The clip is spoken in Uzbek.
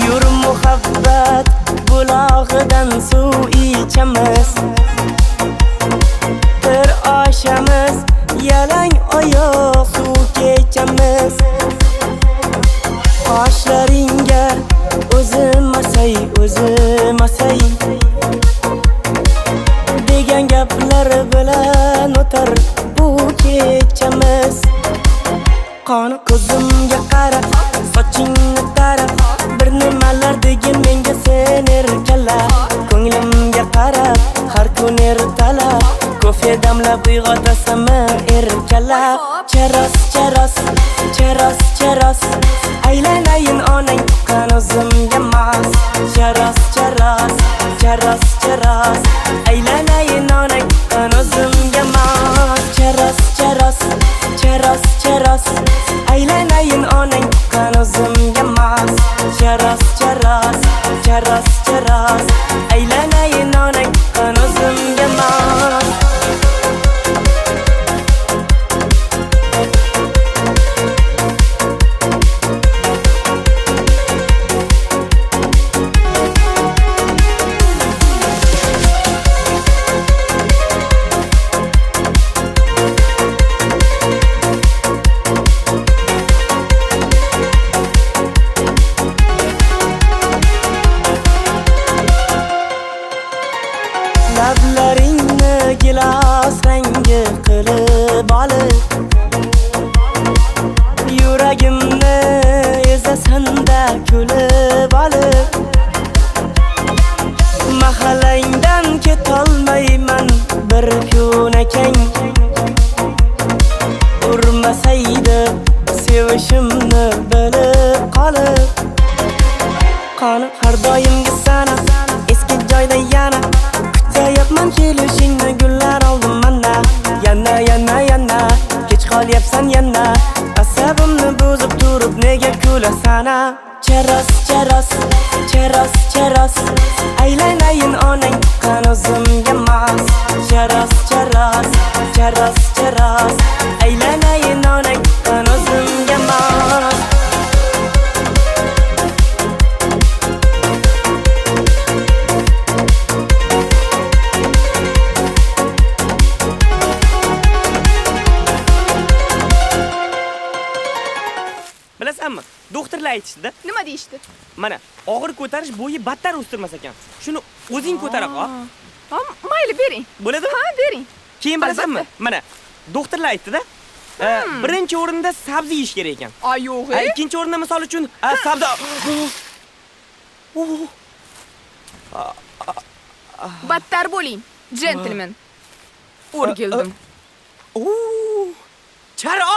Yur muhabbat bulog'idan suv ichamiz. Bir oshamiz, yalang oyoq suv kechamiz. Qoshlaringga o'zim asay degan gaplar bilan o'tar bu kechamiz. Qoni ko'zimga qara, sochingni tara, bir nimalar degin menga sen erkala. Ko'nglimga qarab, har kun ertalab, kofe damlab uyg'otasanmi erkalab. Charos, aylanayin onang tuqqan o'zimga mas. Charos, aylanayin onang tuqqan o'zimga mas. Charos, aylanayin onang tuqqan o'zimga mas. Charos, aylanayin onang tuqqan o'zimga mas. Lablaringni gilos rangi qilib olib, yuragimni ezasanda kulib olib, mahallangdan ketolmayman bir kun akang. Urmasaydi sevishimni bilib qolib, qoni har doimgi sana eski joyda yana kutayapman kelishingni, gullar oldim mana. Yana kech qolyapsan yana, asabimni buzib turib nega kulasana. Charos, aylanayin onang tuqqan o'zimga mas. Charos, aylanayin onang tuqqan o'zimga mas. Bilasanmi? Doktorlar aytishdi-da. Nima deyishdi? Mana, og'ir ko'tarish bo'yi battar o'stirmas ekan. Shuni o'zing ko'tara qol. Ha, mayli bering. Bo'ladimi? Ha, bering. Keyin bilasanmi? Mana, doktorlar aytdi-da. Birinchi o'rinda sabzi yeyish kerak ekan. Yo'q. Ikkinchi o'rinda misol uchun sabzi. Battar bo'ling, gentlemen. O'rgildim. Charos!